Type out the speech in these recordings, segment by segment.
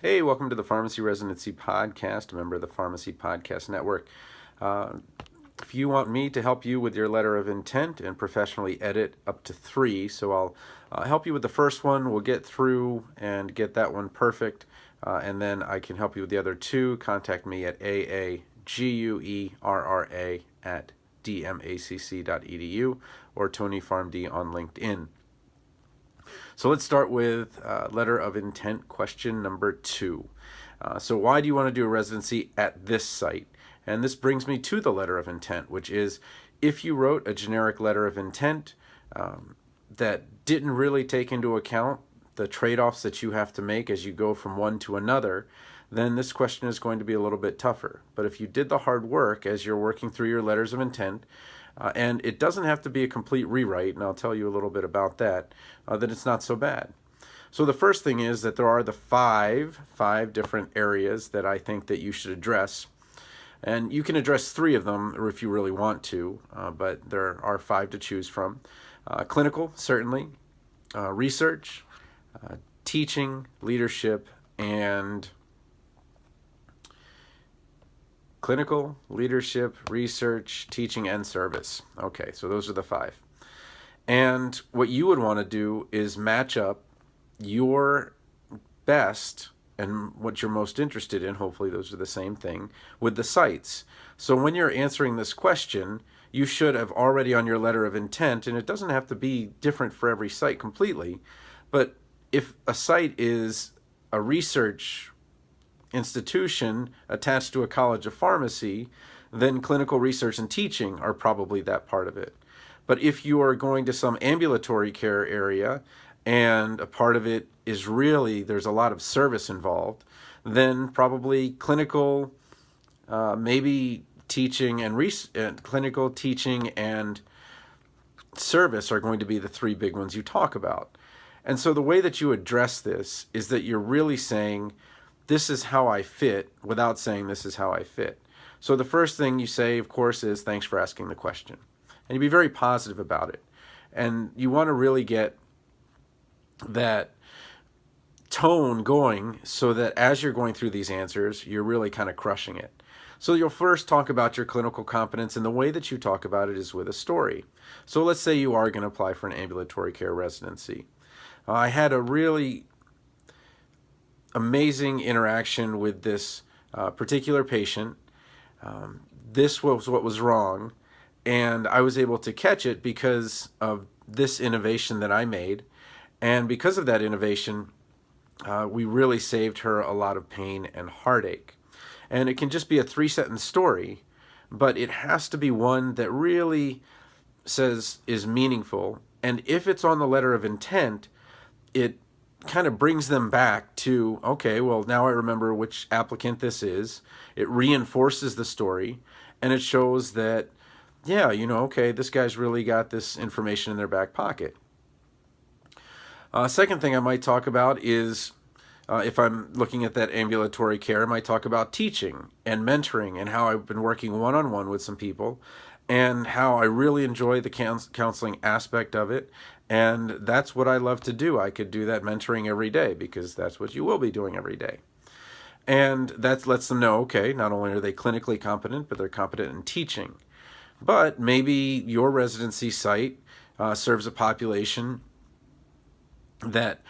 Hey, welcome to the Pharmacy Residency Podcast, a member of the Pharmacy Podcast Network. Uh, if you want me to help you with your letter of intent and professionally edit up to 3, so I'll help you with the first one. We'll get through and get that one perfect, and then I can help you with the other 2. Contact me at aaguerra@dmacc.edu or Tony Pharm D on LinkedIn. So let's start with letter of intent question number 2. So why do you want to do a residency at this site? And this brings me to the letter of intent, which is if you wrote a generic letter of intent that didn't really take into account the trade-offs that you have to make as you go from one to another, then this question is going to be a little bit tougher. But if you did the hard work as you're working through your letters of intent, and it doesn't have to be a complete rewrite, and I'll tell you a little bit about that, then it's not so bad. So the first thing is that there are the five different areas that I think that you should address. And you can address 3 of them or if you really want to, but there are 5 to choose from. Clinical, certainly, research, teaching, leadership, and clinical, leadership, research, teaching, and service. Okay, so those are the 5. And what you would want to do is match up your best and what you're most interested in, hopefully those are the same thing, with the sites. So when you're answering this question, you should have already on your letter of intent, and it doesn't have to be different for every site completely, but if a site is a research institution attached to a college of pharmacy, then clinical research and teaching are probably that part of it. But if you are going to some ambulatory care area and a part of it is really, there's a lot of service involved, then probably clinical, maybe teaching and clinical teaching and service are going to be the 3 big ones you talk about. And so the way that you address this is that you're really saying, this is how I fit, without saying this is how I fit. So the first thing you say, of course, is thanks for asking the question. And you be very positive about it. And you want to really get that tone going so that as you're going through these answers, you're really kind of crushing it. So you'll first talk about your clinical competence, and the way that you talk about it is with a story. So let's say you are going to apply for an ambulatory care residency. I had a really amazing interaction with this particular patient. This was what was wrong, and I was able to catch it because of this innovation that I made. And because of that innovation, we really saved her a lot of pain and heartache. And it can just be a 3-sentence story, but it has to be one that really says is meaningful. And if it's on the letter of intent, it kind of brings them back to, okay, well, now I remember which applicant this is. It reinforces the story, and it shows that, yeah, okay, this guy's really got this information in their back pocket. Second thing I might talk about is, if I'm looking at that ambulatory care, I might talk about teaching and mentoring and how I've been working one-on-one with some people and how I really enjoy the counseling aspect of it. And that's what I love to do. I could do that mentoring every day because that's what you will be doing every day. And that lets them know, okay, not only are they clinically competent, but they're competent in teaching. But maybe your residency site serves a population that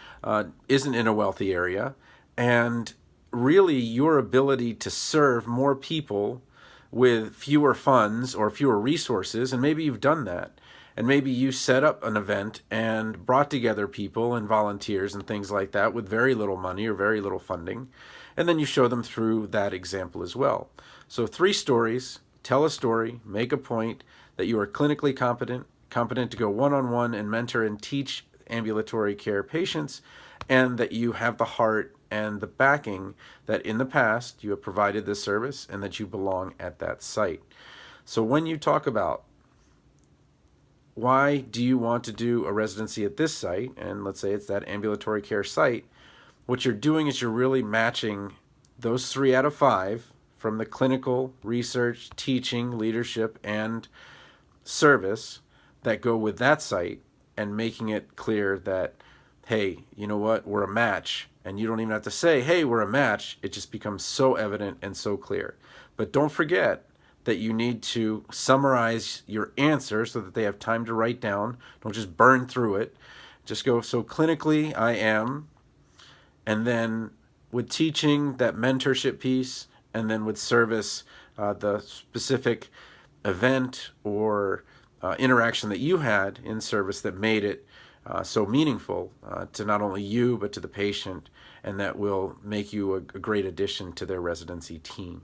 isn't in a wealthy area, and really your ability to serve more people with fewer funds or fewer resources, and maybe you've done that, and maybe you set up an event and brought together people and volunteers and things like that with very little money or very little funding, and then you show them through that example as well. So 3 stories, tell a story, make a point that you are clinically competent to go one-on-one and mentor and teach ambulatory care patients, and that you have the heart and the backing that in the past you have provided this service and that you belong at that site. So when you talk about why do you want to do a residency at this site, and let's say it's that ambulatory care site, what you're doing is you're really matching those 3 out of 5 from the clinical, research, teaching, leadership, and service that go with that site, and making it clear that, hey, you know what, we're a match. And you don't even have to say, hey, we're a match. It just becomes so evident and so clear. But don't forget that you need to summarize your answer so that they have time to write down. Don't just burn through it. Just go, so clinically, I am. And then with teaching, that mentorship piece. And then with service, the specific event or interaction that you had in service that made it so meaningful to not only you but to the patient, and that will make you a great addition to their residency team.